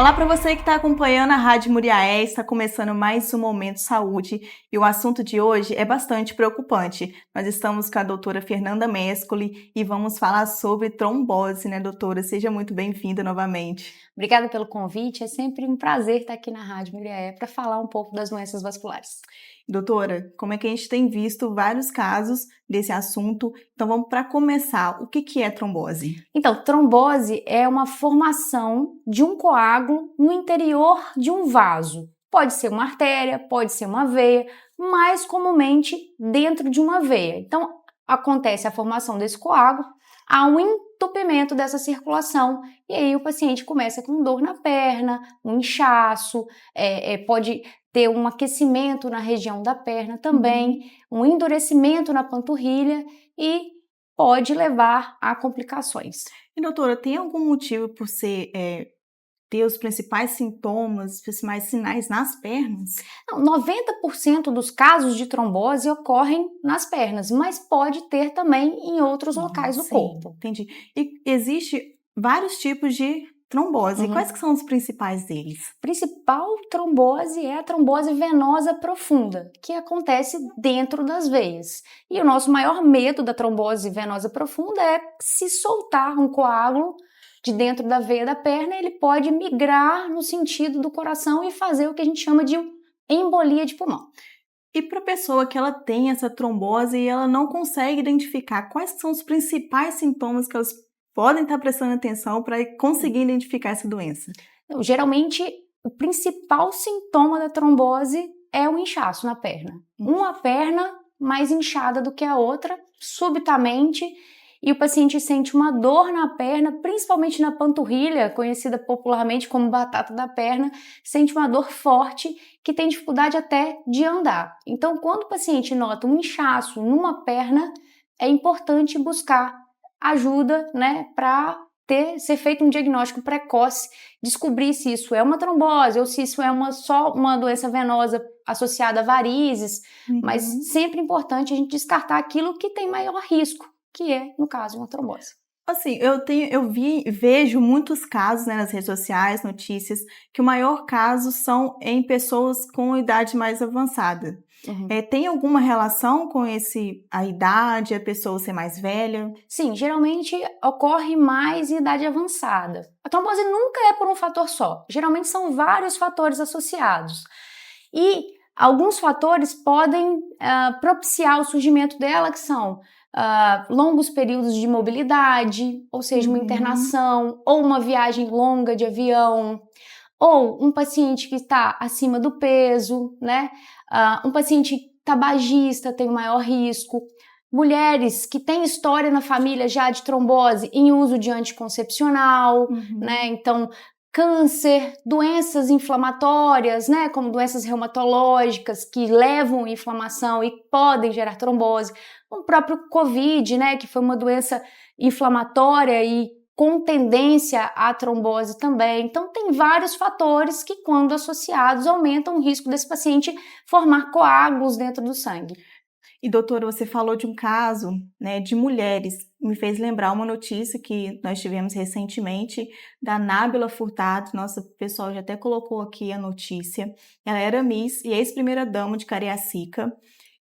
Olá para você que está acompanhando a Rádio Muriaé, está começando mais um Momento Saúde e o assunto de hoje é bastante preocupante. Nós estamos com a doutora Fernanda Mescoli e vamos falar sobre trombose, né, doutora? Seja muito bem-vinda novamente. Obrigada pelo convite, é sempre um prazer estar aqui na Rádio Muriaé para falar um pouco das doenças vasculares. Doutora, como é que a gente tem visto vários casos desse assunto, então vamos para começar, o que é trombose? Então, trombose é uma formação de um coágulo no interior de um vaso. Pode ser uma artéria, pode ser uma veia, mais comumente dentro de uma veia. Então, acontece a formação desse coágulo, há um entupimento dessa circulação e aí o paciente começa com dor na perna, um inchaço, pode ter um aquecimento na região da perna também, um endurecimento na panturrilha e pode levar a complicações. E doutora, tem algum motivo por ter os principais sintomas, os principais sinais nas pernas? Não, 90% dos casos de trombose ocorrem nas pernas, mas pode ter também em outros locais do Sim, corpo. entendi. E existe vários tipos de trombose. Quais que são os principais deles? Principal trombose é a trombose venosa profunda, que acontece dentro das veias. E o nosso maior medo da trombose venosa profunda é se soltar um coágulo de dentro da veia da perna, ele pode migrar no sentido do coração e fazer o que a gente chama de embolia de pulmão. E para a pessoa que ela tem essa trombose e ela não consegue identificar quais são os principais sintomas que elas podem estar prestando atenção para conseguir identificar essa doença? Então, geralmente, o principal sintoma da trombose é o inchaço na perna. Uma perna mais inchada do que a outra, subitamente, e o paciente sente uma dor na perna, principalmente na panturrilha, conhecida popularmente como batata da perna, sente uma dor forte que tem dificuldade até de andar. Então, quando o paciente nota um inchaço numa perna, é importante buscar ajuda, né, para ser feito um diagnóstico precoce, descobrir se isso é uma trombose ou se isso é só uma doença venosa associada a varizes, mas sempre importante a gente descartar aquilo que tem maior risco, que é, no caso, uma trombose. Assim, vejo muitos casos, né, nas redes sociais, notícias, que o maior caso são em pessoas com idade mais avançada. Tem alguma relação com a idade, a pessoa ser mais velha? Sim, geralmente ocorre mais em idade avançada. A trombose nunca é por um fator só, geralmente são vários fatores associados. E alguns fatores podem propiciar o surgimento dela, que são longos períodos de mobilidade, ou seja, uma internação, ou uma viagem longa de avião, ou um paciente que está acima do peso, né? Um paciente tabagista tem um maior risco. Mulheres que têm história na família já de trombose em uso de anticoncepcional, né? Então, câncer, doenças inflamatórias, né? Como doenças reumatológicas que levam à inflamação e podem gerar trombose. O próprio Covid, né? Que foi uma doença inflamatória e com tendência à trombose também. Então, tem vários fatores que, quando associados, aumentam o risco desse paciente formar coágulos dentro do sangue. E, doutora, você falou de um caso, né, de mulheres. Me fez lembrar uma notícia que nós tivemos recentemente da Nábila Furtado. Nossa, o pessoal já até colocou aqui a notícia. Ela era Miss e ex-primeira-dama de Cariacica.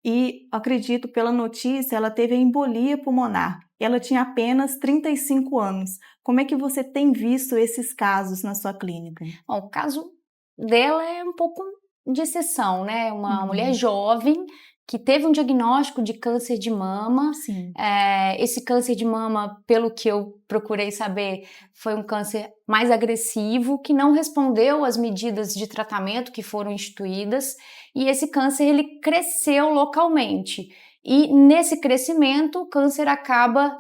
E, acredito, pela notícia, ela teve a embolia pulmonar. Ela tinha apenas 35 anos. Como é que você tem visto esses casos na sua clínica? Bom, o caso dela é um pouco de exceção, né? Uma mulher jovem que teve um diagnóstico de câncer de mama. Sim. Esse câncer de mama, pelo que eu procurei saber, foi um câncer mais agressivo, que não respondeu às medidas de tratamento que foram instituídas, e esse câncer ele cresceu localmente. E nesse crescimento, o câncer acaba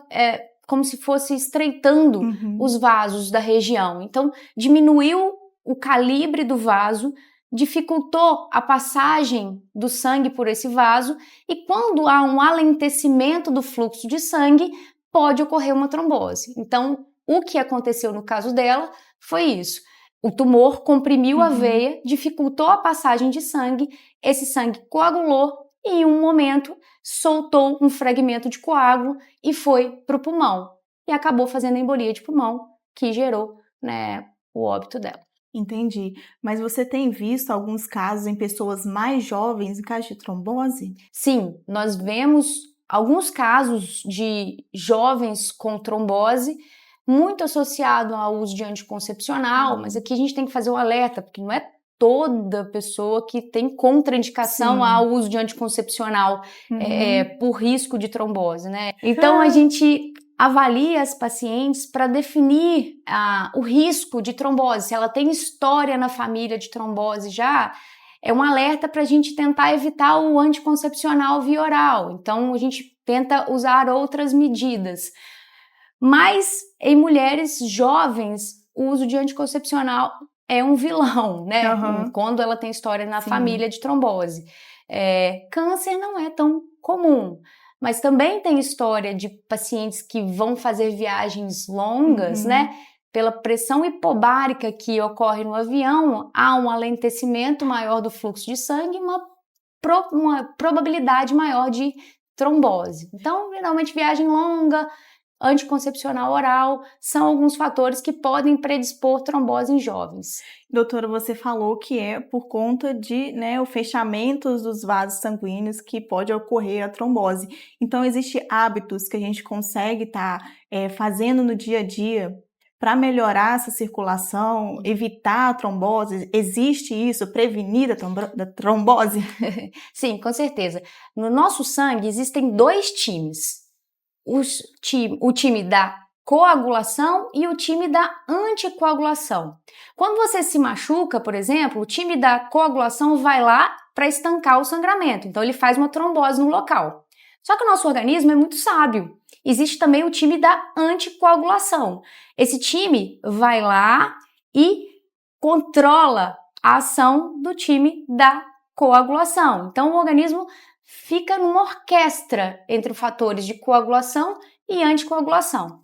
como se fosse estreitando os vasos da região. Então, diminuiu o calibre do vaso, dificultou a passagem do sangue por esse vaso e quando há um alentecimento do fluxo de sangue, pode ocorrer uma trombose. Então, o que aconteceu no caso dela foi isso. O tumor comprimiu a veia, dificultou a passagem de sangue, esse sangue coagulou e em um momento soltou um fragmento de coágulo e foi para o pulmão. E acabou fazendo a embolia de pulmão, que gerou, né, o óbito dela. Entendi. Mas você tem visto alguns casos em pessoas mais jovens em caso de trombose? Sim, nós vemos alguns casos de jovens com trombose, muito associado ao uso de anticoncepcional, mas aqui a gente tem que fazer um alerta, porque não é toda pessoa que tem contraindicação Sim. ao uso de anticoncepcional Uhum. por risco de trombose, né? Então a gente avalia as pacientes para definir o risco de trombose, se ela tem história na família de trombose já. É um alerta para a gente tentar evitar o anticoncepcional via oral. Então, a gente tenta usar outras medidas. Mas, em mulheres jovens, o uso de anticoncepcional é um vilão, né? Aham. Quando ela tem história na Sim. família de trombose. Câncer não é tão comum, mas também tem história de pacientes que vão fazer viagens longas, né? Uhum. Pela pressão hipobárica que ocorre no avião, há um alentecimento maior do fluxo de sangue e uma probabilidade maior de trombose. Então, geralmente, viagem longa, anticoncepcional oral, são alguns fatores que podem predispor trombose em jovens. Doutora, você falou que é por conta de, né, o fechamento dos vasos sanguíneos que pode ocorrer a trombose. Então, existem hábitos que a gente consegue estar fazendo no dia a dia para melhorar essa circulação, evitar a trombose? Existe isso, prevenir da trombose? Sim, com certeza. No nosso sangue existem dois times. O time da coagulação e o time da anticoagulação. Quando você se machuca, por exemplo, o time da coagulação vai lá para estancar o sangramento, então ele faz uma trombose no local. Só que o nosso organismo é muito sábio. Existe também o time da anticoagulação. Esse time vai lá e controla a ação do time da coagulação. Então o organismo fica numa orquestra entre fatores de coagulação e anticoagulação.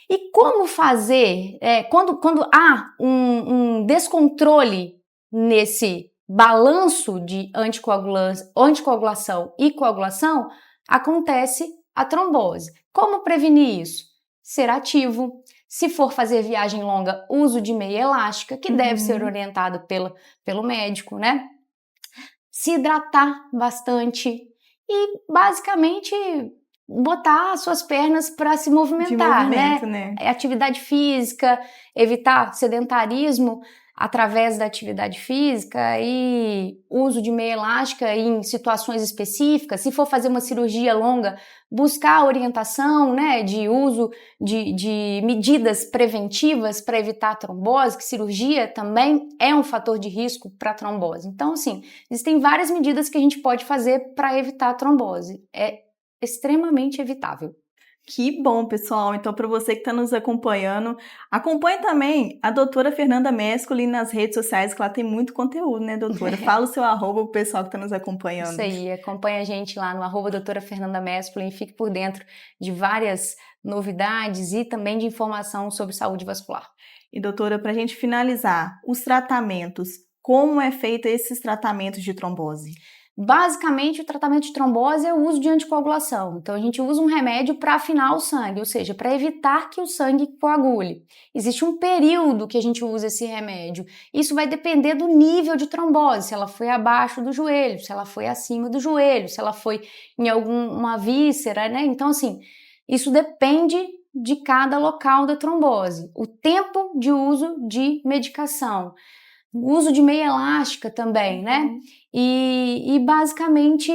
E como fazer quando há um descontrole nesse balanço de anticoagulação e coagulação, acontece a trombose. Como prevenir isso? Ser ativo. Se for fazer viagem longa, uso de meia elástica, que deve ser orientado pelo médico, né? Se hidratar bastante e basicamente botar as suas pernas para se movimentar, né? Atividade física, evitar sedentarismo através da atividade física e uso de meia elástica em situações específicas. Se for fazer uma cirurgia longa, buscar orientação, né, de uso de medidas preventivas para evitar a trombose, que cirurgia também é um fator de risco para trombose. Então, assim, existem várias medidas que a gente pode fazer para evitar a trombose. É extremamente evitável. Que bom, pessoal. Então, para você que está nos acompanhando, acompanhe também a doutora Fernanda Mescoli nas redes sociais, que ela tem muito conteúdo, né, doutora? Fala o seu arroba pro pessoal que está nos acompanhando. Isso aí, acompanha a gente lá no arroba doutora Fernanda Mescoli e fique por dentro de várias novidades e também de informação sobre saúde vascular. E, doutora, para a gente finalizar, os tratamentos, como é feito esses tratamentos de trombose? Basicamente, o tratamento de trombose é o uso de anticoagulação. Então, a gente usa um remédio para afinar o sangue, ou seja, para evitar que o sangue coagule. Existe um período que a gente usa esse remédio. Isso vai depender do nível de trombose, se ela foi abaixo do joelho, se ela foi acima do joelho, se ela foi em alguma víscera, né? Então, assim, isso depende de cada local da trombose. O tempo de uso de medicação. O uso de meia elástica também, né? E basicamente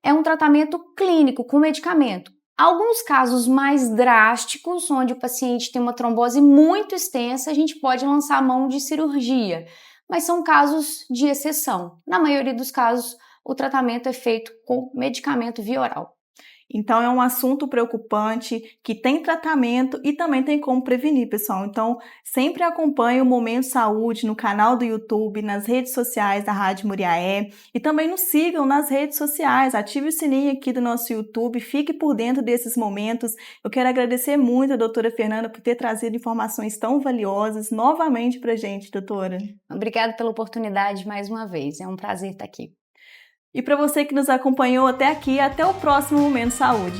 é um tratamento clínico com medicamento. Alguns casos mais drásticos, onde o paciente tem uma trombose muito extensa, a gente pode lançar a mão de cirurgia, mas são casos de exceção. Na maioria dos casos, o tratamento é feito com medicamento via oral. Então, é um assunto preocupante, que tem tratamento e também tem como prevenir, pessoal. Então, sempre acompanhe o Momento Saúde no canal do YouTube, nas redes sociais da Rádio Muriaé e também nos sigam nas redes sociais. Ative o sininho aqui do nosso YouTube, fique por dentro desses momentos. Eu quero agradecer muito a doutora Fernanda por ter trazido informações tão valiosas novamente pra gente, doutora. Obrigada pela oportunidade mais uma vez. É um prazer estar aqui. E para você que nos acompanhou até aqui, até o próximo Momento Saúde.